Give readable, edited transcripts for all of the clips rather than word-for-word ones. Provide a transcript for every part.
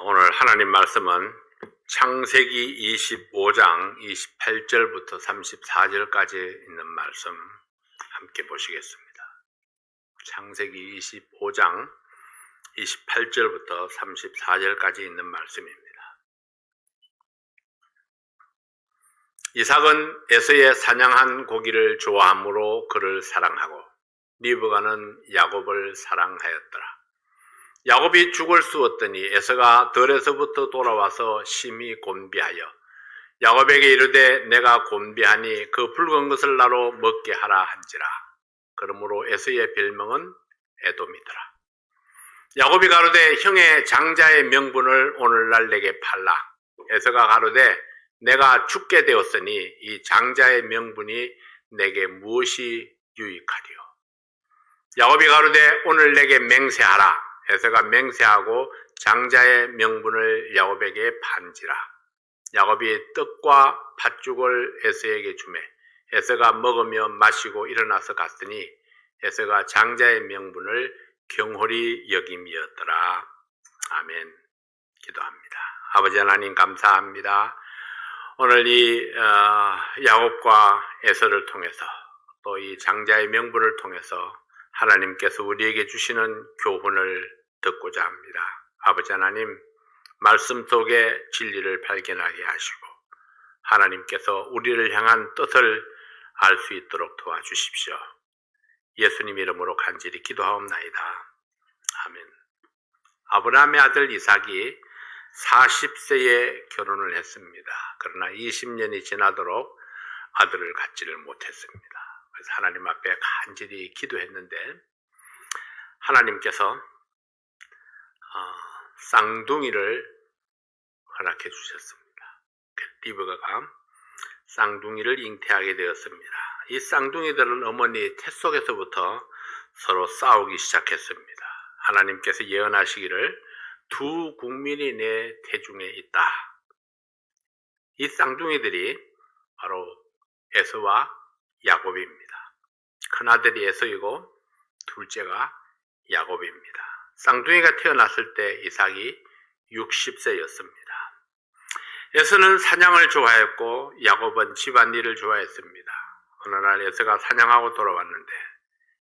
오늘 하나님 말씀은 창세기 25장 28절부터 34절까지 있는 말씀 함께 보시겠습니다. 창세기 25장 28절부터 34절까지 있는 말씀입니다. 이삭은 에서의 사냥한 고기를 좋아하므로 그를 사랑하고 리브가는 야곱을 사랑하였더라. 야곱이 죽을 쑤었더니 에서가 들에서부터 돌아와서 심히 곤비하여 야곱에게 이르되 내가 곤비하니 그 붉은 것을 나로 먹게 하라 한지라. 그러므로 에서의 별명은 에돔이더라. 야곱이 가로되 형의 장자의 명분을 오늘날 내게 팔라. 에서가 가로되 내가 죽게 되었으니 이 장자의 명분이 내게 무엇이 유익하리요. 야곱이 가로되 오늘 내게 맹세하라. 에서가 맹세하고 장자의 명분을 야곱에게 판지라. 야곱이 떡과 팥죽을 에서에게 주매 에서가 먹으며 마시고 일어나서 갔으니 에서가 장자의 명분을 경홀히 여김이었더라. 아멘. 기도합니다. 아버지 하나님 감사합니다. 오늘 이 야곱과 에서를 통해서 또 이 장자의 명분을 통해서 하나님께서 우리에게 주시는 교훈을 듣고자 합니다. 아버지 하나님, 말씀 속에 진리를 발견하게 하시고 하나님께서 우리를 향한 뜻을 알 수 있도록 도와주십시오. 예수님 이름으로 간절히 기도하옵나이다. 아멘. 아브라함의 아들 이삭이 40세에 결혼을 했습니다. 그러나 20년이 지나도록 아들을 갖지를 못했습니다. 그래서 하나님 앞에 간절히 기도했는데 하나님께서 쌍둥이를 허락해 주셨습니다. 리브가가 쌍둥이를 잉태하게 되었습니다. 이 쌍둥이들은 어머니 태 속에서부터 서로 싸우기 시작했습니다. 하나님께서 예언하시기를 두 국민이 내 태중에 있다. 이 쌍둥이들이 바로 에서와 야곱입니다. 큰아들이 에서이고 둘째가 야곱입니다. 쌍둥이가 태어났을 때 이삭이 60세였습니다. 에서는 사냥을 좋아했고 야곱은 집안일을 좋아했습니다. 어느 날 에서가 사냥하고 돌아왔는데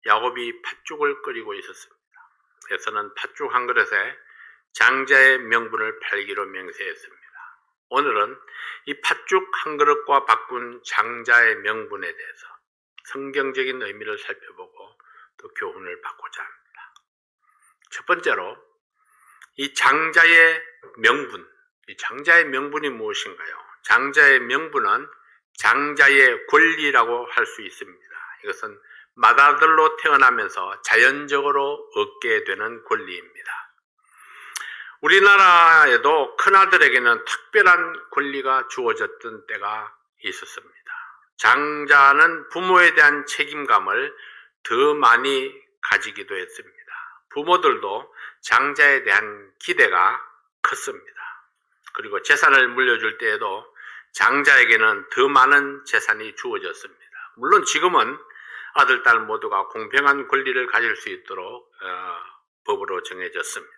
야곱이 팥죽을 끓이고 있었습니다. 에서는 팥죽 한 그릇에 장자의 명분을 팔기로 맹세했습니다. 오늘은 이 팥죽 한 그릇과 바꾼 장자의 명분에 대해서 성경적인 의미를 살펴보고 또 교훈을 받고자 합니다. 첫 번째로 이 장자의 명분, 이 장자의 명분이 무엇인가요? 장자의 명분은 장자의 권리라고 할 수 있습니다. 이것은 맏아들로 태어나면서 자연적으로 얻게 되는 권리입니다. 우리나라에도 큰아들에게는 특별한 권리가 주어졌던 때가 있었습니다. 장자는 부모에 대한 책임감을 더 많이 가지기도 했습니다. 부모들도 장자에 대한 기대가 컸습니다. 그리고 재산을 물려줄 때에도 장자에게는 더 많은 재산이 주어졌습니다. 물론 지금은 아들, 딸 모두가 공평한 권리를 가질 수 있도록 법으로 정해졌습니다.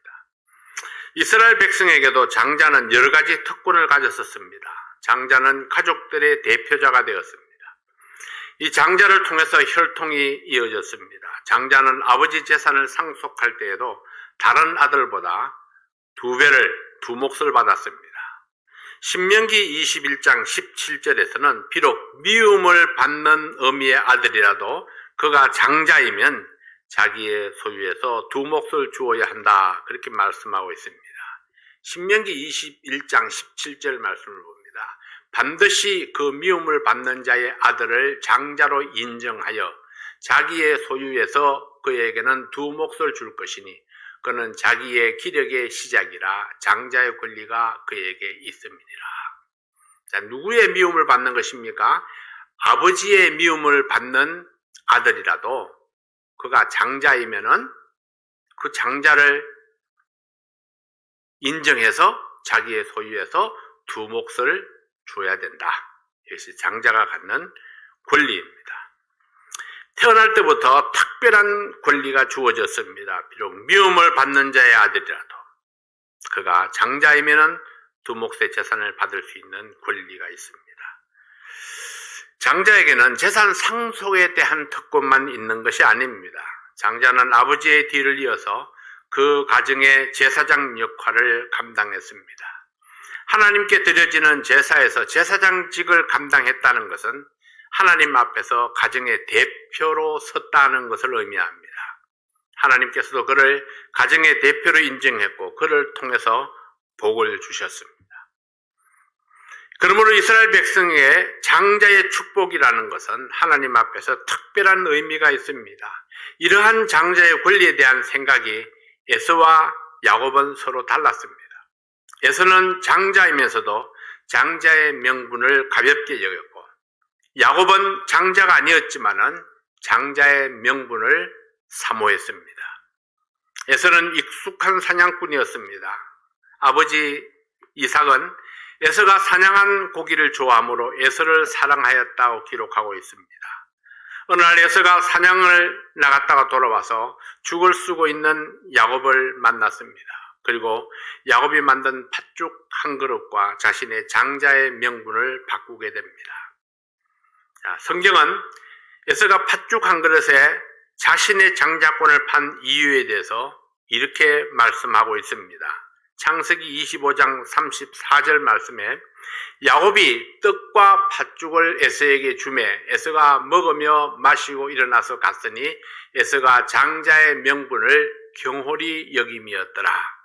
이스라엘 백성에게도 장자는 여러 가지 특권을 가졌었습니다. 장자는 가족들의 대표자가 되었습니다. 이 장자를 통해서 혈통이 이어졌습니다. 장자는 아버지 재산을 상속할 때에도 다른 아들보다 두 몫을 받았습니다. 신명기 21장 17절에서는 비록 미움을 받는 어미의 아들이라도 그가 장자이면 자기의 소유에서 두 몫을 주어야 한다. 그렇게 말씀하고 있습니다. 신명기 21장 17절 말씀을 봅니다. 반드시 그 미움을 받는 자의 아들을 장자로 인정하여 자기의 소유에서 그에게는 두 몫을 줄 것이니 그는 자기의 기력의 시작이라 장자의 권리가 그에게 있음이니라. 자, 누구의 미움을 받는 것입니까? 아버지의 미움을 받는 아들이라도 그가 장자이면은 그 장자를 인정해서 자기의 소유에서 두 몫을 줘야 된다. 이것이 장자가 갖는 권리입니다. 태어날 때부터 특별한 권리가 주어졌습니다. 비록 미움을 받는 자의 아들이라도. 그가 장자이면은 두 몫의 재산을 받을 수 있는 권리가 있습니다. 장자에게는 재산 상속에 대한 특권만 있는 것이 아닙니다. 장자는 아버지의 뒤를 이어서 그 가정의 제사장 역할을 감당했습니다. 하나님께 드려지는 제사에서 제사장직을 감당했다는 것은 하나님 앞에서 가정의 대표로 섰다는 것을 의미합니다. 하나님께서도 그를 가정의 대표로 인정했고 그를 통해서 복을 주셨습니다. 그러므로 이스라엘 백성의 장자의 축복이라는 것은 하나님 앞에서 특별한 의미가 있습니다. 이러한 장자의 권리에 대한 생각이 에서와 야곱은 서로 달랐습니다. 에서는 장자이면서도 장자의 명분을 가볍게 여겼고 야곱은 장자가 아니었지만은 장자의 명분을 사모했습니다. 에서는 익숙한 사냥꾼이었습니다. 아버지 이삭은 에서가 사냥한 고기를 좋아하므로 에서를 사랑하였다고 기록하고 있습니다. 어느 날 에서가 사냥을 나갔다가 돌아와서 죽을 쓰고 있는 야곱을 만났습니다. 그리고 야곱이 만든 팥죽 한 그릇과 자신의 장자의 명분을 바꾸게 됩니다. 성경은 에서가 팥죽 한 그릇에 자신의 장자권을 판 이유에 대해서 이렇게 말씀하고 있습니다. 창세기 25장 34절 말씀에 야곱이 떡과 팥죽을 에서에게 주매 에서가 먹으며 마시고 일어나서 갔으니 에서가 장자의 명분을 경홀히 여김이었더라.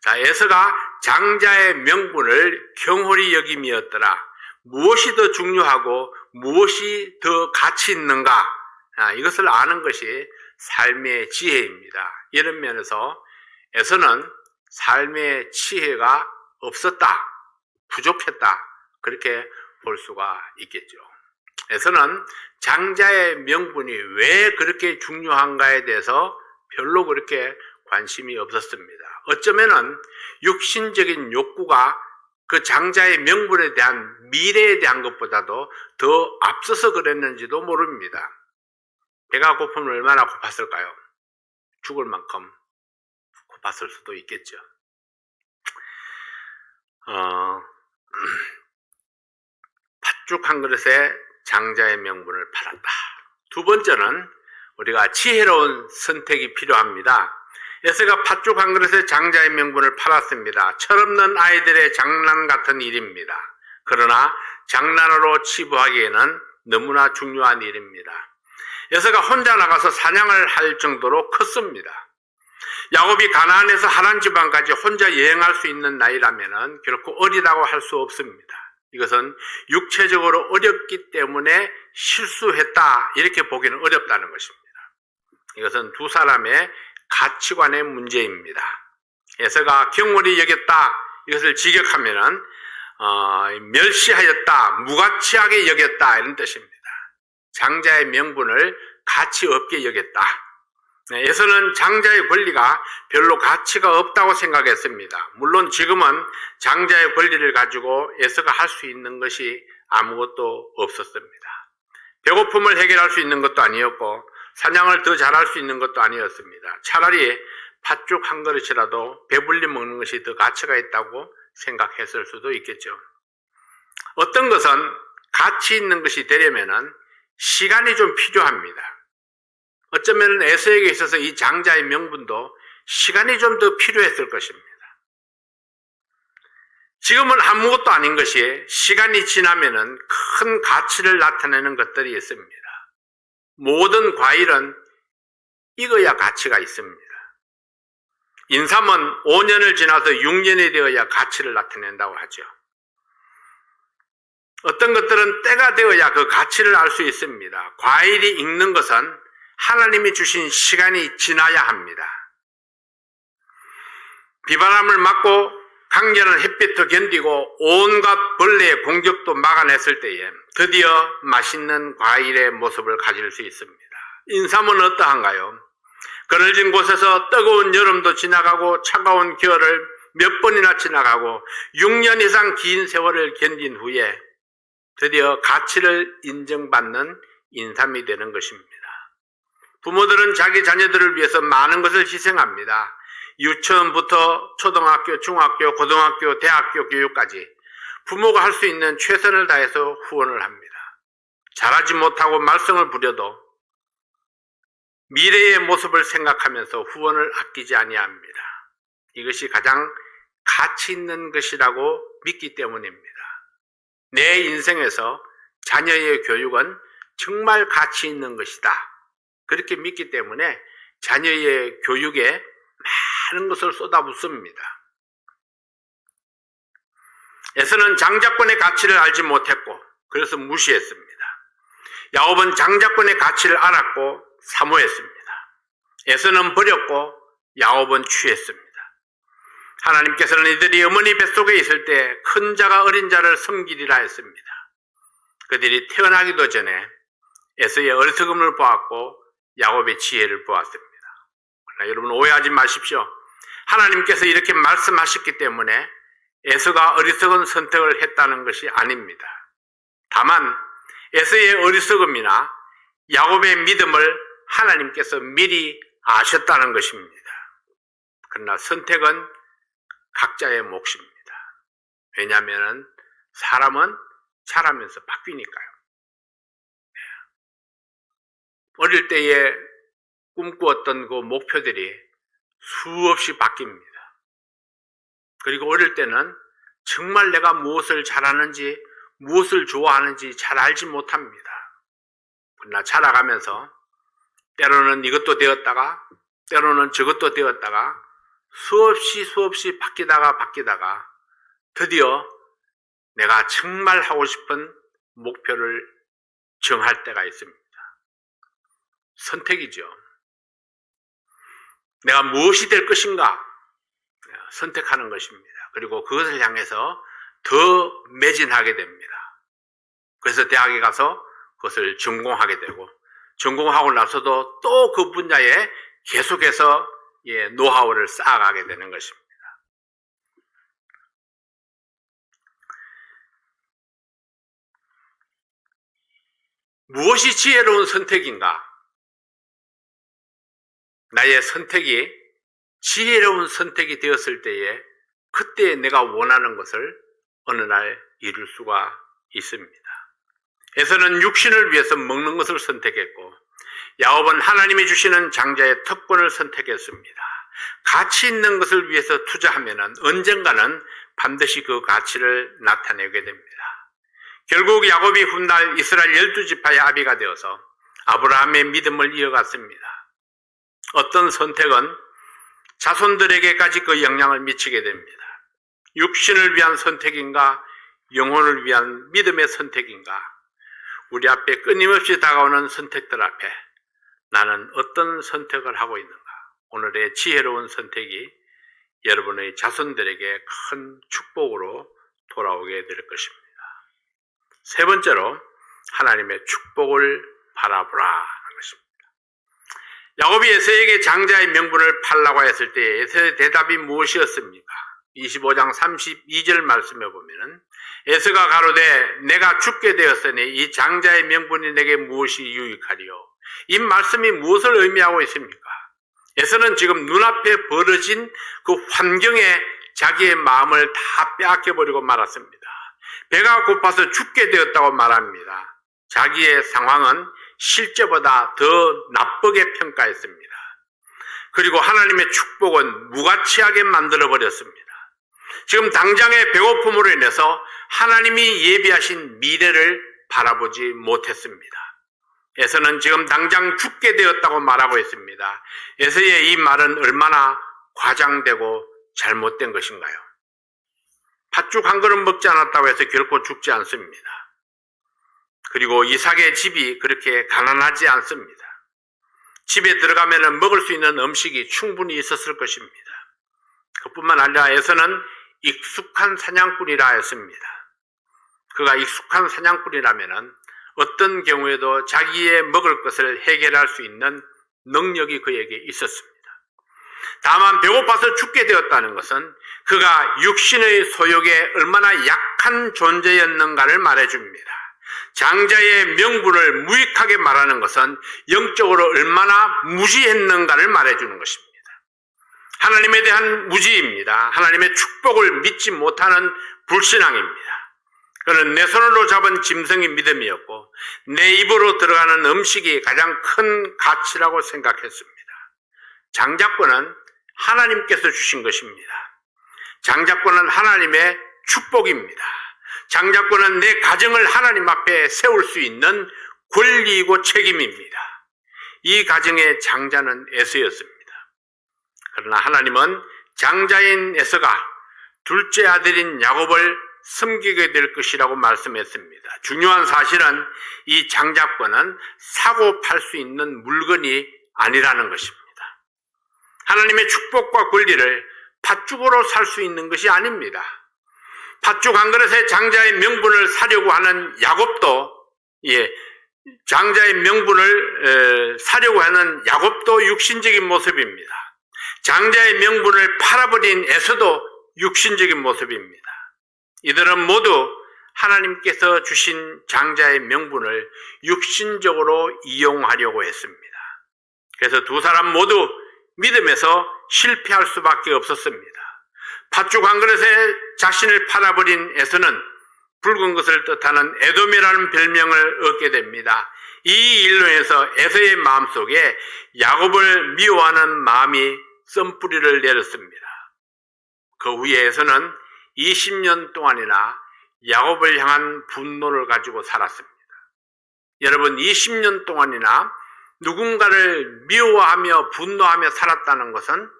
자, 에서가 장자의 명분을 경홀히 여김이었더라. 무엇이 더 중요하고 무엇이 더 가치 있는가? 이것을 아는 것이 삶의 지혜입니다. 이런 면에서 에서는 삶의 지혜가 없었다, 부족했다, 그렇게 볼 수가 있겠죠. 에서는 장자의 명분이 왜 그렇게 중요한가에 대해서 별로 그렇게 관심이 없었습니다. 어쩌면은 육신적인 욕구가 그 장자의 명분에 대한 미래에 대한 것보다도 더 앞서서 그랬는지도 모릅니다. 배가 고프면 얼마나 고팠을까요? 죽을 만큼 고팠을 수도 있겠죠. 팥죽 한 그릇에 장자의 명분을 팔았다. 두 번째는 우리가 지혜로운 선택이 필요합니다. 에서가 팥죽 한 그릇에 장자의 명분을 팔았습니다. 철없는 아이들의 장난 같은 일입니다. 그러나 장난으로 치부하기에는 너무나 중요한 일입니다. 에서가 혼자 나가서 사냥을 할 정도로 컸습니다. 야곱이 가나안에서 하란 지방까지 혼자 여행할 수 있는 나이라면 결코 어리다고 할 수 없습니다. 이것은 육체적으로 어렵기 때문에 실수했다 이렇게 보기는 어렵다는 것입니다. 이것은 두 사람의 가치관의 문제입니다. 에서가 경홀히 여겼다 이것을 직역하면은 멸시하였다, 무가치하게 여겼다 이런 뜻입니다. 장자의 명분을 가치 없게 여겼다. 에서는 장자의 권리가 별로 가치가 없다고 생각했습니다. 물론 지금은 장자의 권리를 가지고 에서가 할 수 있는 것이 아무것도 없었습니다. 배고픔을 해결할 수 있는 것도 아니었고 사냥을 더 잘할 수 있는 것도 아니었습니다. 차라리 팥죽 한 그릇이라도 배불리 먹는 것이 더 가치가 있다고 생각했을 수도 있겠죠. 어떤 것은 가치 있는 것이 되려면은 시간이 좀 필요합니다. 어쩌면 에서에게 있어서 이 장자의 명분도 시간이 좀 더 필요했을 것입니다. 지금은 아무것도 아닌 것이 시간이 지나면은 큰 가치를 나타내는 것들이 있습니다. 모든 과일은 익어야 가치가 있습니다. 인삼은 5년을 지나서 6년이 되어야 가치를 나타낸다고 하죠. 어떤 것들은 때가 되어야 그 가치를 알 수 있습니다. 과일이 익는 것은 하나님이 주신 시간이 지나야 합니다. 비바람을 맞고 강렬한 햇빛도 견디고 온갖 벌레의 공격도 막아냈을 때에 드디어 맛있는 과일의 모습을 가질 수 있습니다. 인삼은 어떠한가요? 그늘진 곳에서 뜨거운 여름도 지나가고 차가운 겨울을 몇 번이나 지나가고 6년 이상 긴 세월을 견딘 후에 드디어 가치를 인정받는 인삼이 되는 것입니다. 부모들은 자기 자녀들을 위해서 많은 것을 희생합니다. 유치원부터 초등학교, 중학교, 고등학교, 대학교 교육까지 부모가 할 수 있는 최선을 다해서 후원을 합니다. 잘하지 못하고 말썽을 부려도 미래의 모습을 생각하면서 후원을 아끼지 아니합니다. 이것이 가장 가치 있는 것이라고 믿기 때문입니다. 내 인생에서 자녀의 교육은 정말 가치 있는 것이다. 그렇게 믿기 때문에 자녀의 교육에 많은 것을 쏟아붓습니다. 에서는 장자권의 가치를 알지 못했고 그래서 무시했습니다. 야곱은 장자권의 가치를 알았고 사모했습니다. 에서는 버렸고 야곱은 취했습니다. 하나님께서는 이들이 어머니 뱃속에 있을 때 큰 자가 어린 자를 섬기리라 했습니다. 그들이 태어나기도 전에 에서의 어리석음을 보았고 야곱의 지혜를 보았습니다. 그러나 여러분 오해하지 마십시오. 하나님께서 이렇게 말씀하셨기 때문에 에서가 어리석은 선택을 했다는 것이 아닙니다. 다만 에서의 어리석음이나 야곱의 믿음을 하나님께서 미리 아셨다는 것입니다. 그러나 선택은 각자의 몫입니다. 왜냐하면 사람은 자라면서 바뀌니까요. 어릴 때에 꿈꾸었던 그 목표들이 수없이 바뀝니다. 그리고 어릴 때는 정말 내가 무엇을 잘하는지 무엇을 좋아하는지 잘 알지 못합니다. 그러나 자라가면서 때로는 이것도 되었다가 때로는 저것도 되었다가 수없이 바뀌다가 드디어 내가 정말 하고 싶은 목표를 정할 때가 있습니다. 선택이죠. 내가 무엇이 될 것인가 선택하는 것입니다. 그리고 그것을 향해서 더 매진하게 됩니다. 그래서 대학에 가서 그것을 전공하게 되고 전공하고 나서도 또 그 분야에 계속해서 노하우를 쌓아가게 되는 것입니다. 무엇이 지혜로운 선택인가? 나의 선택이 지혜로운 선택이 되었을 때에 그때 내가 원하는 것을 어느 날 이룰 수가 있습니다. 에서는 육신을 위해서 먹는 것을 선택했고 야곱은 하나님이 주시는 장자의 특권을 선택했습니다. 가치 있는 것을 위해서 투자하면 언젠가는 반드시 그 가치를 나타내게 됩니다. 결국 야곱이 훗날 이스라엘 12지파의 아비가 되어서 아브라함의 믿음을 이어갔습니다. 어떤 선택은 자손들에게까지 그 영향을 미치게 됩니다. 육신을 위한 선택인가 영혼을 위한 믿음의 선택인가 우리 앞에 끊임없이 다가오는 선택들 앞에 나는 어떤 선택을 하고 있는가? 오늘의 지혜로운 선택이 여러분의 자손들에게 큰 축복으로 돌아오게 될 것입니다. 세 번째로 하나님의 축복을 바라보라 하는 것입니다. 야곱이 에서에게 장자의 명분을 팔라고 했을 때 에서의 대답이 무엇이었습니까? 25장 32절 말씀에 보면은 에서가 가로되 내가 죽게 되었으니 이 장자의 명분이 내게 무엇이 유익하리요? 이 말씀이 무엇을 의미하고 있습니까? 에서는 지금 눈앞에 벌어진 그 환경에 자기의 마음을 다 빼앗겨버리고 말았습니다. 배가 고파서 죽게 되었다고 말합니다. 자기의 상황은 실제보다 더 나쁘게 평가했습니다. 그리고 하나님의 축복은 무가치하게 만들어버렸습니다. 지금 당장의 배고픔으로 인해서 하나님이 예비하신 미래를 바라보지 못했습니다. 에서는 지금 당장 죽게 되었다고 말하고 있습니다. 에서의 이 말은 얼마나 과장되고 잘못된 것인가요? 팥죽 한 그릇 먹지 않았다고 해서 결코 죽지 않습니다. 그리고 이삭의 집이 그렇게 가난하지 않습니다. 집에 들어가면 먹을 수 있는 음식이 충분히 있었을 것입니다. 그뿐만 아니라 에서는 익숙한 사냥꾼이라 했습니다. 그가 익숙한 사냥꾼이라면 어떤 경우에도 자기의 먹을 것을 해결할 수 있는 능력이 그에게 있었습니다. 다만 배고파서 죽게 되었다는 것은 그가 육신의 소욕에 얼마나 약한 존재였는가를 말해줍니다. 장자의 명분을 무익하게 말하는 것은 영적으로 얼마나 무지했는가를 말해주는 것입니다. 하나님에 대한 무지입니다. 하나님의 축복을 믿지 못하는 불신앙입니다. 그는 내 손으로 잡은 짐승이 믿음이었고 내 입으로 들어가는 음식이 가장 큰 가치라고 생각했습니다. 장자권은 하나님께서 주신 것입니다. 장자권은 하나님의 축복입니다. 장자권은 내 가정을 하나님 앞에 세울 수 있는 권리이고 책임입니다. 이 가정의 장자는 에서였습니다. 그러나 하나님은 장자인 에서가 둘째 아들인 야곱을 섬기게 될 것이라고 말씀했습니다. 중요한 사실은 이 장자권은 사고 팔 수 있는 물건이 아니라는 것입니다. 하나님의 축복과 권리를 팥죽으로 살 수 있는 것이 아닙니다. 팥죽 한 그릇에 장자의 명분을 사려고 하는 야곱도, 장자의 명분을 사려고 하는 야곱도 육신적인 모습입니다. 장자의 명분을 팔아버린 에서도 육신적인 모습입니다. 이들은 모두 하나님께서 주신 장자의 명분을 육신적으로 이용하려고 했습니다. 그래서 두 사람 모두 믿음에서 실패할 수밖에 없었습니다. 팥죽 한 그릇에 자신을 팔아버린 에서는 붉은 것을 뜻하는 에돔이라는 별명을 얻게 됩니다. 이 일로 해서 에서의 마음속에 야곱을 미워하는 마음이 썬뿌리를 내렸습니다. 그 후에 에서는 20년 동안이나 야곱을 향한 분노를 가지고 살았습니다. 여러분, 20년 동안이나 누군가를 미워하며 분노하며 살았다는 것은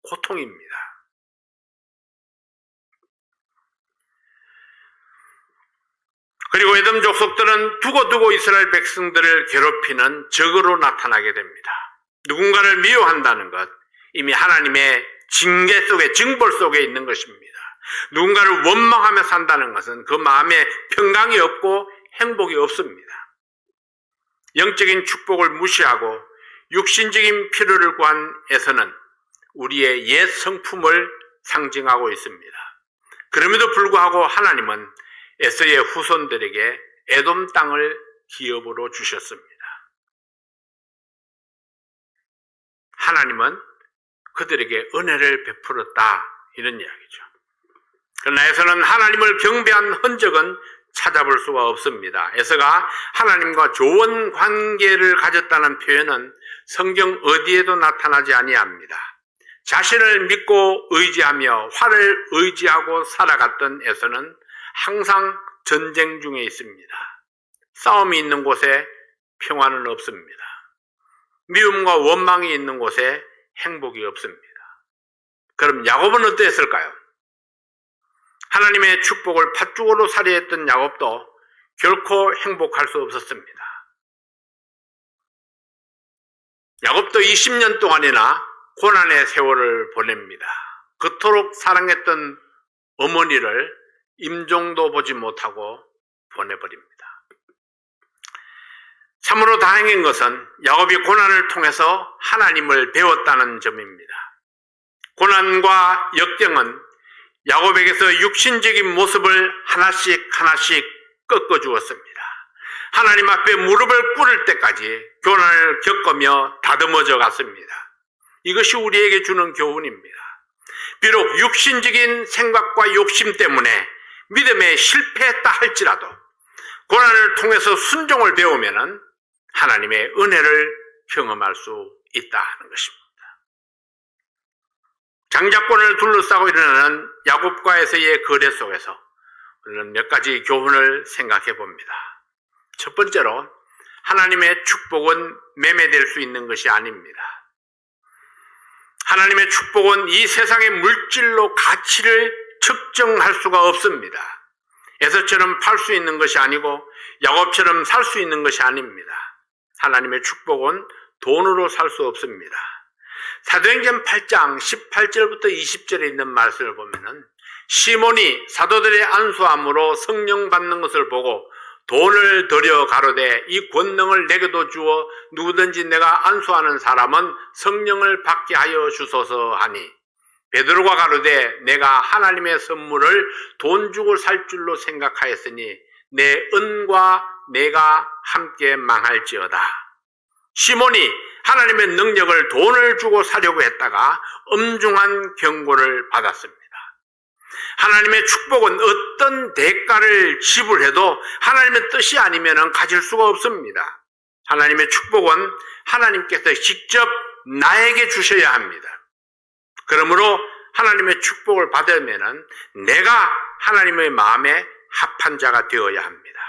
고통입니다. 그리고 에돔 족속들은 두고두고 이스라엘 백성들을 괴롭히는 적으로 나타나게 됩니다. 누군가를 미워한다는 것, 이미 하나님의 징계 속에, 징벌 속에 있는 것입니다. 누군가를 원망하며 산다는 것은 그 마음에 평강이 없고 행복이 없습니다. 영적인 축복을 무시하고 육신적인 필요를 구한 에서는 우리의 옛 성품을 상징하고 있습니다. 그럼에도 불구하고 하나님은 에서의 후손들에게 에돔 땅을 기업으로 주셨습니다. 하나님은 그들에게 은혜를 베풀었다, 이런 이야기죠. 그러나 에서는 하나님을 경배한 흔적은 찾아볼 수가 없습니다. 에서가 하나님과 좋은 관계를 가졌다는 표현은 성경 어디에도 나타나지 아니합니다. 자신을 믿고 의지하며 화를 의지하고 살아갔던 에서는 항상 전쟁 중에 있습니다. 싸움이 있는 곳에 평화는 없습니다. 미움과 원망이 있는 곳에 행복이 없습니다. 그럼 야곱은 어땠을까요? 하나님의 축복을 팥죽으로 살해했던 야곱도 결코 행복할 수 없었습니다. 야곱도 20년 동안이나 고난의 세월을 보냅니다. 그토록 사랑했던 어머니를 임종도 보지 못하고 보내버립니다. 참으로 다행인 것은 야곱이 고난을 통해서 하나님을 배웠다는 점입니다. 고난과 역경은 야곱에게서 육신적인 모습을 하나씩 꺾어주었습니다. 하나님 앞에 무릎을 꿇을 때까지 고난을 겪으며 다듬어져 갔습니다. 이것이 우리에게 주는 교훈입니다. 비록 육신적인 생각과 욕심 때문에 믿음에 실패했다 할지라도 고난을 통해서 순종을 배우면 하나님의 은혜를 경험할 수 있다 하는 것입니다. 장자권을 둘러싸고 일어나는 야곱과 에서의 거래 속에서 우리는 몇 가지 교훈을 생각해 봅니다. 첫 번째로, 하나님의 축복은 매매될 수 있는 것이 아닙니다. 하나님의 축복은 이 세상의 물질로 가치를 측정할 수가 없습니다. 에서처럼 팔 수 있는 것이 아니고 야곱처럼 살 수 있는 것이 아닙니다. 하나님의 축복은 돈으로 살 수 없습니다. 사도행전 8장 18절부터 20절에 있는 말씀을 보면은 시몬이 사도들의 안수함으로 성령 받는 것을 보고 돈을 들여 가로되 이 권능을 내게도 주어 누구든지 내가 안수하는 사람은 성령을 받게 하여 주소서 하니 베드로가 가로되 내가 하나님의 선물을 돈 주고 살 줄로 생각하였으니 내 은과 내가 함께 망할지어다. 시몬이 하나님의 능력을 돈을 주고 사려고 했다가 엄중한 경고를 받았습니다. 하나님의 축복은 어떤 대가를 지불해도 하나님의 뜻이 아니면 가질 수가 없습니다. 하나님의 축복은 하나님께서 직접 나에게 주셔야 합니다. 그러므로 하나님의 축복을 받으면 내가 하나님의 마음에 합한 자가 되어야 합니다.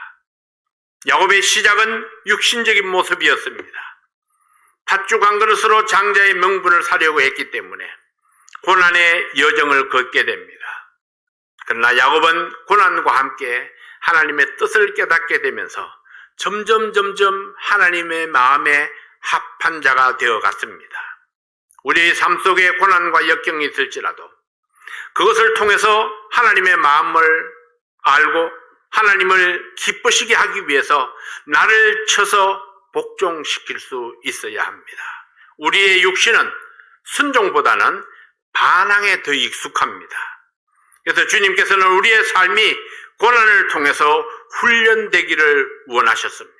야곱의 시작은 육신적인 모습이었습니다. 팥죽 한 그릇으로 장자의 명분을 사려고 했기 때문에 고난의 여정을 걷게 됩니다. 그러나 야곱은 고난과 함께 하나님의 뜻을 깨닫게 되면서 점점 하나님의 마음에 합한 자가 되어갔습니다. 우리의 삶 속에 고난과 역경이 있을지라도 그것을 통해서 하나님의 마음을 알고 하나님을 기쁘시게 하기 위해서 나를 쳐서 복종시킬 수 있어야 합니다. 우리의 육신은 순종보다는 반항에 더 익숙합니다. 그래서 주님께서는 우리의 삶이 고난을 통해서 훈련되기를 원하셨습니다.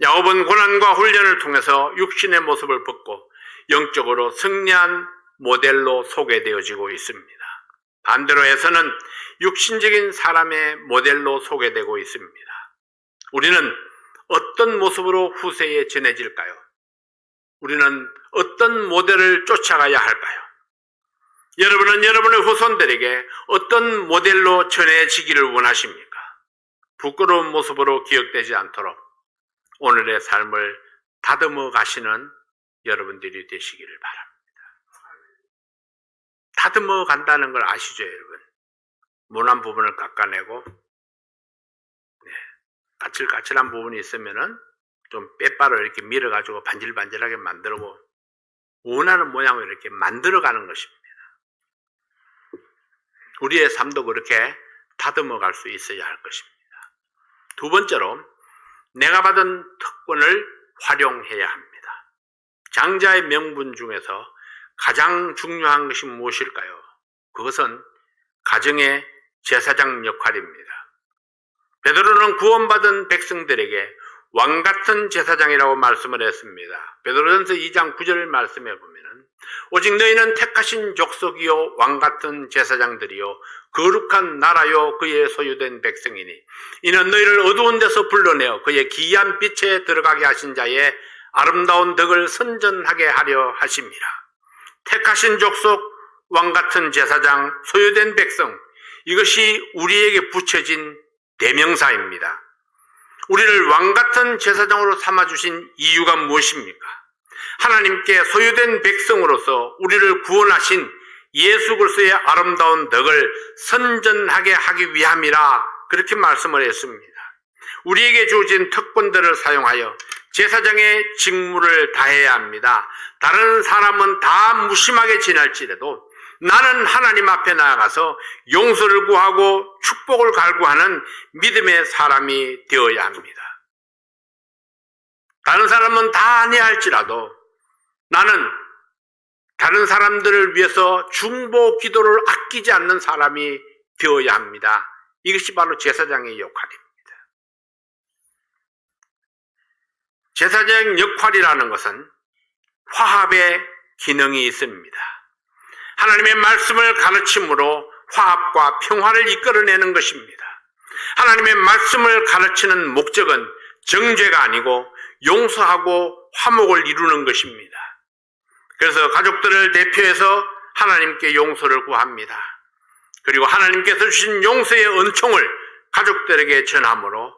야곱은 고난과 훈련을 통해서 육신의 모습을 벗고 영적으로 승리한 모델로 소개되어지고 있습니다. 반대로 에서는 육신적인 사람의 모델로 소개되고 있습니다. 우리는 어떤 모습으로 후세에 전해질까요? 우리는 어떤 모델을 쫓아가야 할까요? 여러분은 여러분의 후손들에게 어떤 모델로 전해지기를 원하십니까? 부끄러운 모습으로 기억되지 않도록 오늘의 삶을 다듬어 가시는 여러분들이 되시기를 바랍니다. 다듬어 간다는 걸 아시죠, 여러분? 모난 부분을 깎아내고 까칠까칠한 부분이 있으면은 좀 빼빠로 이렇게 밀어가지고 반질반질하게 만들고 원하는 모양을 이렇게 만들어가는 것입니다. 우리의 삶도 그렇게 다듬어 갈 수 있어야 할 것입니다. 두 번째로 내가 받은 특권을 활용해야 합니다. 장자의 명분 중에서 가장 중요한 것이 무엇일까요? 그것은 가정의 제사장 역할입니다. 베드로는 구원받은 백성들에게 왕같은 제사장이라고 말씀을 했습니다. 베드로전서 2장 9절 말씀에 보면은 오직 너희는 택하신 족속이요 왕같은 제사장들이요 거룩한 나라요 그의 소유된 백성이니 이는 너희를 어두운 데서 불러내어 그의 기이한 빛에 들어가게 하신 자의 아름다운 덕을 선전하게 하려 하심이라. 택하신 족속, 왕같은 제사장, 소유된 백성, 이것이 우리에게 붙여진 대명사입니다. 우리를 왕같은 제사장으로 삼아주신 이유가 무엇입니까? 하나님께 소유된 백성으로서 우리를 구원하신 예수 그리스도의 아름다운 덕을 선전하게 하기 위함이라 그렇게 말씀을 했습니다. 우리에게 주어진 특권들을 사용하여 제사장의 직무를 다해야 합니다. 다른 사람은 다 무심하게 지낼지라도 나는 하나님 앞에 나아가서 용서를 구하고 축복을 갈구하는 믿음의 사람이 되어야 합니다. 다른 사람은 다 아니할지라도 나는 다른 사람들을 위해서 중보 기도를 아끼지 않는 사람이 되어야 합니다. 이것이 바로 제사장의 역할입니다. 제사장 역할이라는 것은 화합의 기능이 있습니다. 하나님의 말씀을 가르침으로 화합과 평화를 이끌어내는 것입니다. 하나님의 말씀을 가르치는 목적은 정죄가 아니고 용서하고 화목을 이루는 것입니다. 그래서 가족들을 대표해서 하나님께 용서를 구합니다. 그리고 하나님께서 주신 용서의 은총을 가족들에게 전함으로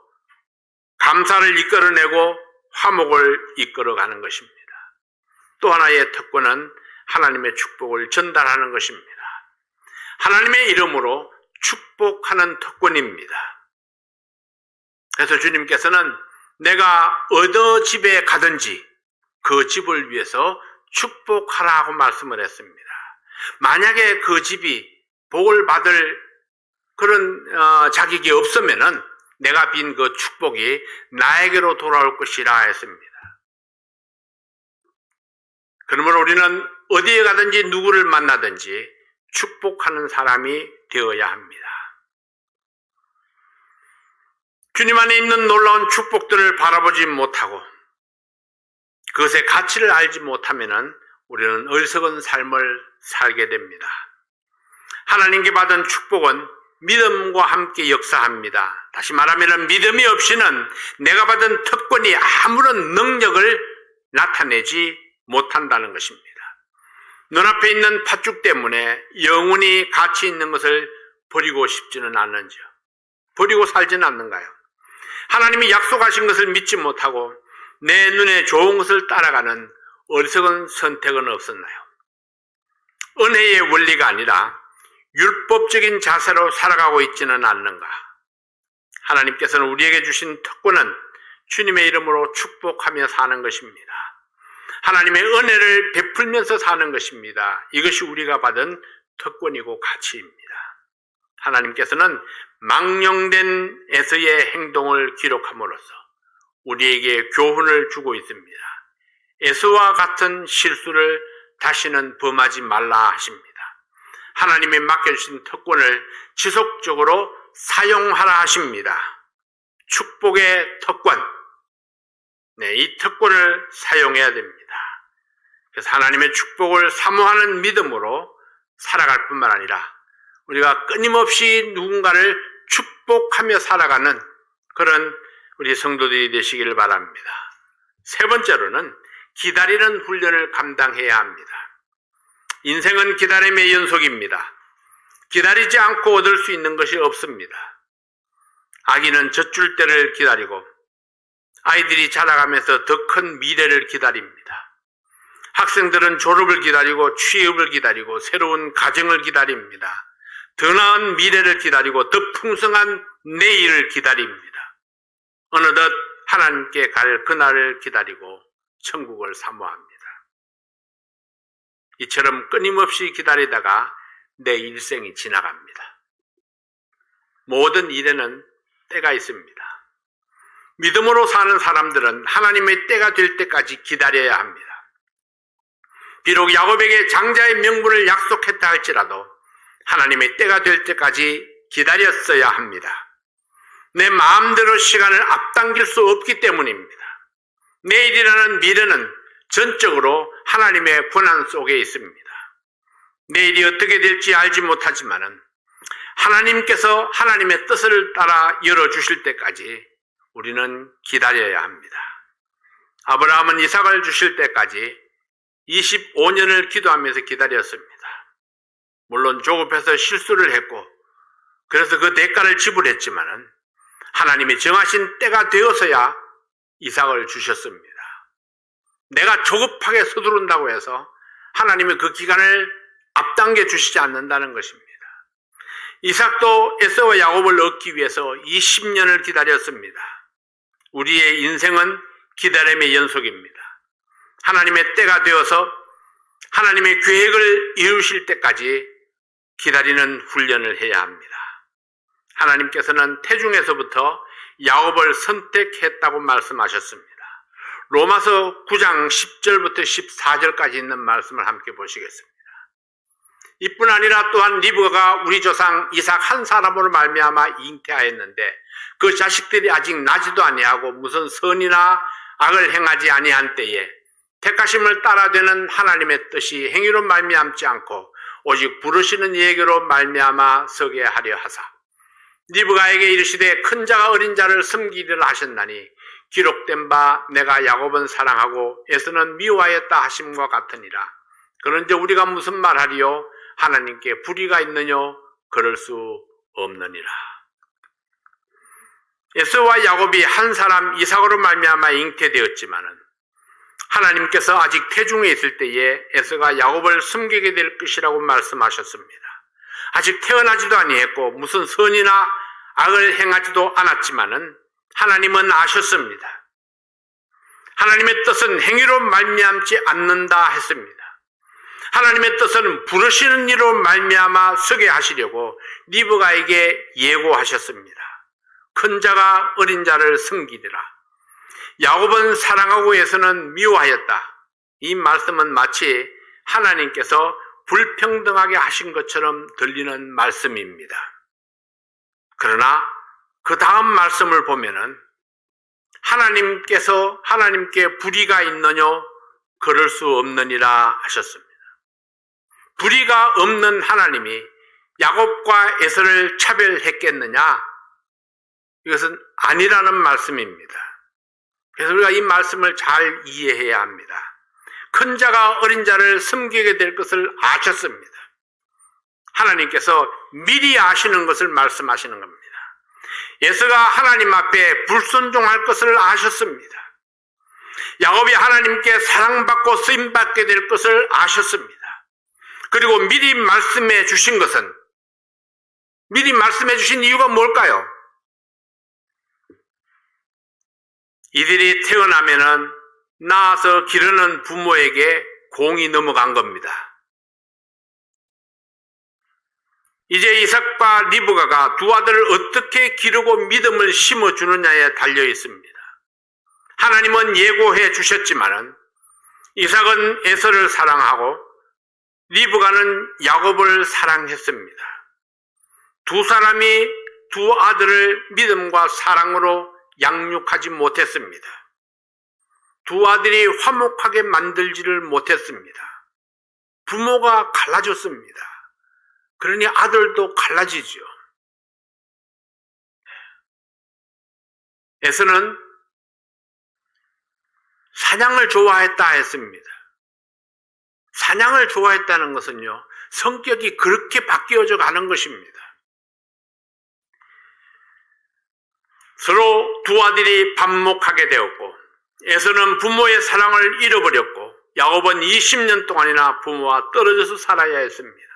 감사를 이끌어내고 화목을 이끌어가는 것입니다. 또 하나의 특권은 하나님의 축복을 전달하는 것입니다. 하나님의 이름으로 축복하는 특권입니다. 그래서 주님께서는 내가 어느 집에 가든지 그 집을 위해서 축복하라고 말씀을 했습니다. 만약에 그 집이 복을 받을 그런 자격이 없으면은 내가 빈 그 축복이 나에게로 돌아올 것이라 했습니다. 그러므로 우리는 어디에 가든지 누구를 만나든지 축복하는 사람이 되어야 합니다. 주님 안에 있는 놀라운 축복들을 바라보지 못하고 그것의 가치를 알지 못하면은 우리는 어리석은 삶을 살게 됩니다. 하나님께 받은 축복은 믿음과 함께 역사합니다. 다시 말하면 믿음이 없이는 내가 받은 특권이 아무런 능력을 나타내지 못한다는 것입니다. 눈앞에 있는 팥죽 때문에 영원히 가치 있는 것을 버리고 싶지는 않는지요? 버리고 살지는 않는가요? 하나님이 약속하신 것을 믿지 못하고 내 눈에 좋은 것을 따라가는 어리석은 선택은 없었나요? 은혜의 원리가 아니라 율법적인 자세로 살아가고 있지는 않는가? 하나님께서는 우리에게 주신 특권은 주님의 이름으로 축복하며 사는 것입니다. 하나님의 은혜를 베풀면서 사는 것입니다. 이것이 우리가 받은 특권이고 가치입니다. 하나님께서는 망령된 에서의 행동을 기록함으로써 우리에게 교훈을 주고 있습니다. 에서와 같은 실수를 다시는 범하지 말라 하십니다. 하나님이 맡겨주신 특권을 지속적으로 사용하라 하십니다. 축복의 특권, 이 특권을 사용해야 됩니다. 그래서 하나님의 축복을 사모하는 믿음으로 살아갈 뿐만 아니라 우리가 끊임없이 누군가를 축복하며 살아가는 그런 우리 성도들이 되시기를 바랍니다. 세 번째로는 기다리는 훈련을 감당해야 합니다. 인생은 기다림의 연속입니다. 기다리지 않고 얻을 수 있는 것이 없습니다. 아기는 젖줄 때를 기다리고 아이들이 자라가면서 더 큰 미래를 기다립니다. 학생들은 졸업을 기다리고 취업을 기다리고 새로운 가정을 기다립니다. 더 나은 미래를 기다리고 더 풍성한 내일을 기다립니다. 어느덧 하나님께 갈 그날을 기다리고 천국을 사모합니다. 이처럼 끊임없이 기다리다가 내 일생이 지나갑니다. 모든 일에는 때가 있습니다. 믿음으로 사는 사람들은 하나님의 때가 될 때까지 기다려야 합니다. 비록 야곱에게 장자의 명분을 약속했다 할지라도 하나님의 때가 될 때까지 기다렸어야 합니다. 내 마음대로 시간을 앞당길 수 없기 때문입니다. 내일이라는 미래는 전적으로 하나님의 권한 속에 있습니다. 내일이 어떻게 될지 알지 못하지만은 하나님께서 하나님의 뜻을 따라 열어주실 때까지 우리는 기다려야 합니다. 아브라함은 이삭을 주실 때까지 25년을 기도하면서 기다렸습니다. 물론 조급해서 실수를 했고 그래서 그 대가를 지불했지만은 하나님이 정하신 때가 되어서야 이삭을 주셨습니다. 내가 조급하게 서두른다고 해서 하나님이 그 기간을 앞당겨 주시지 않는다는 것입니다. 이삭도 에서와 야곱을 얻기 위해서 20년을 기다렸습니다. 우리의 인생은 기다림의 연속입니다. 하나님의 때가 되어서 하나님의 계획을 이루실 때까지 기다리는 훈련을 해야 합니다. 하나님께서는 태중에서부터 야곱을 선택했다고 말씀하셨습니다. 로마서 9장 10절부터 14절까지 있는 말씀을 함께 보시겠습니다. 이뿐 아니라 또한 리브가가 우리 조상 이삭 한 사람으로 말미암아 잉태하였는데 그 자식들이 아직 나지도 아니하고 무슨 선이나 악을 행하지 아니한 때에 택하심을 따라되는 하나님의 뜻이 행위로 말미암지 않고 오직 부르시는 이에게로 말미암아 서게 하려 하사 리브가에게 이르시되 큰 자가 어린 자를 섬기리라 하셨나니 기록된 바 내가 야곱은 사랑하고 에서는 미워하였다 하심과 같으니라. 그런데 우리가 무슨 말하리요? 하나님께 불의가 있느뇨? 그럴 수 없느니라. 에서와 야곱이 한 사람 이삭으로 말미암아 잉태되었지만은 하나님께서 아직 태중에 있을 때에 에서가 야곱을 숨기게 될 것이라고 말씀하셨습니다. 아직 태어나지도 아니했고 무슨 선이나 악을 행하지도 않았지만은 하나님은 아셨습니다. 하나님의 뜻은 행위로 말미암지 않는다 했습니다. 하나님의 뜻은 부르시는 이로 말미암아 서게 하시려고 리브가에게 예고하셨습니다. 큰 자가 어린 자를 섬기리라. 야곱은 사랑하고 에서는 미워하였다. 이 말씀은 마치 하나님께서 불평등하게 하신 것처럼 들리는 말씀입니다. 그러나 그 다음 말씀을 보면은 하나님께 불의가 있느뇨? 그럴 수 없느니라 하셨습니다. 불의가 없는 하나님이 야곱과 에서를 차별했겠느냐? 이것은 아니라는 말씀입니다. 그래서 우리가 이 말씀을 잘 이해해야 합니다. 큰 자가 어린 자를 섬기게 될 것을 아셨습니다. 하나님께서 미리 아시는 것을 말씀하시는 겁니다. 에서가 하나님 앞에 불순종할 것을 아셨습니다. 야곱이 하나님께 사랑받고 쓰임받게 될 것을 아셨습니다. 그리고 미리 말씀해 주신 것은, 미리 말씀해 주신 이유가 뭘까요? 이들이 태어나면은 낳아서 기르는 부모에게 공이 넘어간 겁니다. 이제 이삭과 리브가가 두 아들을 어떻게 기르고 믿음을 심어주느냐에 달려 있습니다. 하나님은 예고해 주셨지만은 이삭은 에서를 사랑하고 리브가는 야곱을 사랑했습니다. 두 사람이 두 아들을 믿음과 사랑으로 양육하지 못했습니다. 두 아들이 화목하게 만들지를 못했습니다. 부모가 갈라졌습니다. 그러니 아들도 갈라지죠. 에서는 사냥을 좋아했다 했습니다. 사냥을 좋아했다는 것은요, 성격이 그렇게 바뀌어져 가는 것입니다. 서로 두 아들이 반목하게 되었고, 에서는 부모의 사랑을 잃어버렸고, 야곱은 20년 동안이나 부모와 떨어져서 살아야 했습니다.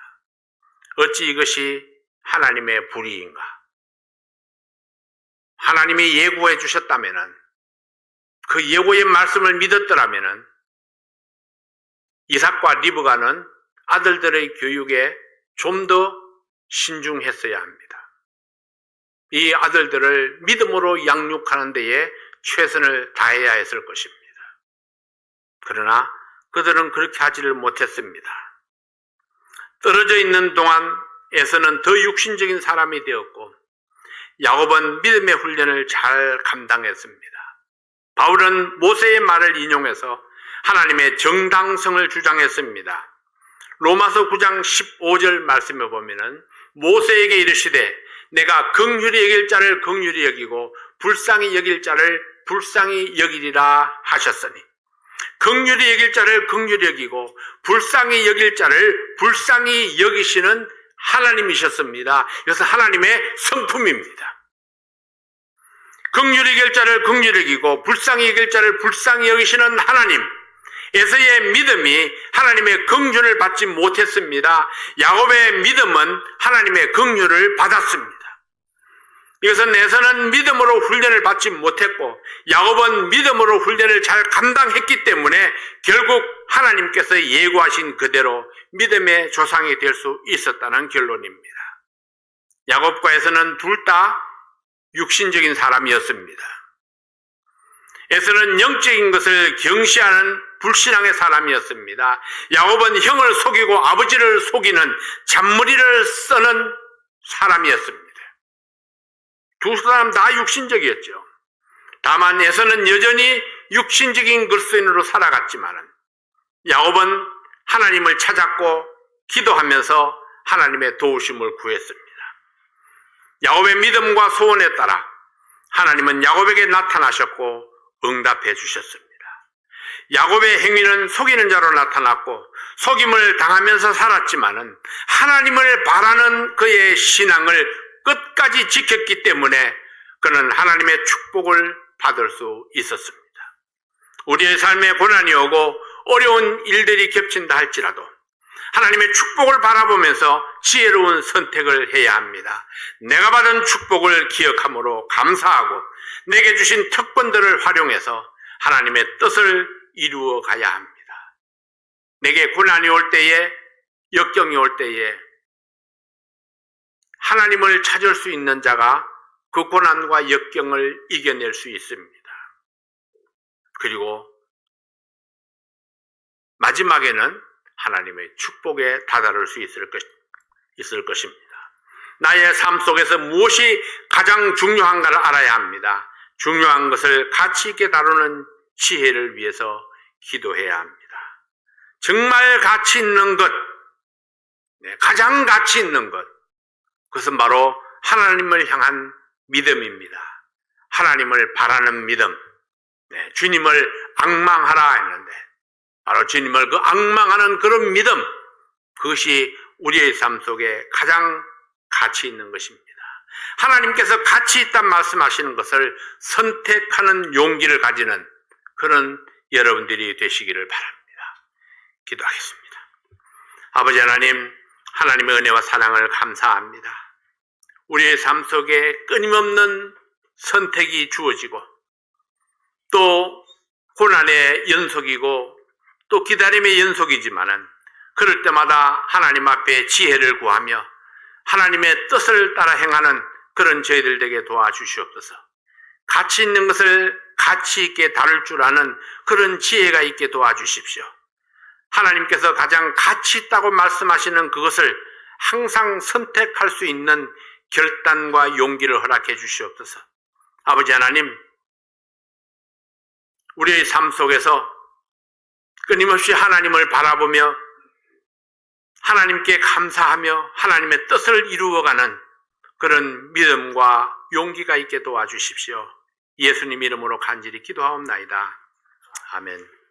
어찌 이것이 하나님의 불의인가? 하나님이 예고해 주셨다면은, 그 예고의 말씀을 믿었더라면은 이삭과 리브가는 아들들의 교육에 좀 더 신중했어야 합니다. 이 아들들을 믿음으로 양육하는 데에 최선을 다해야 했을 것입니다. 그러나 그들은 그렇게 하지를 못했습니다. 떨어져 있는 동안 에서는 더 육신적인 사람이 되었고, 야곱은 믿음의 훈련을 잘 감당했습니다. 바울은 모세의 말을 인용해서 하나님의 정당성을 주장했습니다. 로마서 9장 15절 말씀에 보면은 모세에게 이르시되 내가 긍휼히 여길 자를 긍휼히 여기고 불쌍히 여길 자를 불쌍히 여기리라 하셨으니, 긍휼히 여길 자를 긍휼히 여기고 불쌍히 여길 자를 불쌍히 여기시는 하나님이셨습니다. 그래서 하나님의 성품입니다. 긍휼히 여길 자를 긍휼히 여기고 불쌍히 여길 자를 불쌍히 여기시는 하나님. 에서의 믿음이 하나님의 긍휼을 받지 못했습니다. 야곱의 믿음은 하나님의 긍휼을 받았습니다. 이것은 에서는 믿음으로 훈련을 받지 못했고 야곱은 믿음으로 훈련을 잘 감당했기 때문에 결국 하나님께서 예고하신 그대로 믿음의 조상이 될 수 있었다는 결론입니다. 야곱과 에서는 둘 다 육신적인 사람이었습니다. 에서는 영적인 것을 경시하는 불신앙의 사람이었습니다. 야곱은 형을 속이고 아버지를 속이는 잔머리를 써는 사람이었습니다. 두 사람 다 육신적이었죠. 다만 에서는 여전히 육신적인 그리스도인으로 살아갔지만 야곱은 하나님을 찾았고 기도하면서 하나님의 도우심을 구했습니다. 야곱의 믿음과 소원에 따라 하나님은 야곱에게 나타나셨고 응답해 주셨습니다. 야곱의 행위는 속이는 자로 나타났고 속임을 당하면서 살았지만은 하나님을 바라는 그의 신앙을 끝까지 지켰기 때문에 그는 하나님의 축복을 받을 수 있었습니다. 우리의 삶에 고난이 오고 어려운 일들이 겹친다 할지라도 하나님의 축복을 바라보면서 지혜로운 선택을 해야 합니다. 내가 받은 축복을 기억함으로 감사하고 내게 주신 특권들을 활용해서 하나님의 뜻을 이루어 가야 합니다. 내게 고난이 올 때에, 역경이 올 때에 하나님을 찾을 수 있는 자가 그 고난과 역경을 이겨낼 수 있습니다. 그리고 마지막에는 하나님의 축복에 다다를 수 있을 것입니다. 나의 삶 속에서 무엇이 가장 중요한가를 알아야 합니다. 중요한 것을 가치 있게 다루는 지혜를 위해서 기도해야 합니다. 정말 가치 있는 것, 가장 가치 있는 것, 그것은 바로 하나님을 향한 믿음입니다. 하나님을 바라는 믿음. 주님을 앙망하라 했는데 바로 주님을 그 앙망하는 그런 믿음, 그것이 우리의 삶 속에 가장 가치 있는 것입니다. 하나님께서 가치 있다는 말씀하시는 것을 선택하는 용기를 가지는 그런 여러분들이 되시기를 바랍니다. 기도하겠습니다. 아버지 하나님, 하나님의 은혜와 사랑을 감사합니다. 우리의 삶 속에 끊임없는 선택이 주어지고 또 고난의 연속이고 또 기다림의 연속이지만은 그럴 때마다 하나님 앞에 지혜를 구하며 하나님의 뜻을 따라 행하는 그런 저희들 되게 도와주시옵소서. 가치 있는 것을 가치 있게 다룰 줄 아는 그런 지혜가 있게 도와주십시오. 하나님께서 가장 가치 있다고 말씀하시는 그것을 항상 선택할 수 있는 결단과 용기를 허락해 주시옵소서. 아버지 하나님, 우리의 삶 속에서 끊임없이 하나님을 바라보며 하나님께 감사하며 하나님의 뜻을 이루어가는 그런 믿음과 용기가 있게 도와주십시오. 예수님 이름으로 간절히 기도하옵나이다. 아멘.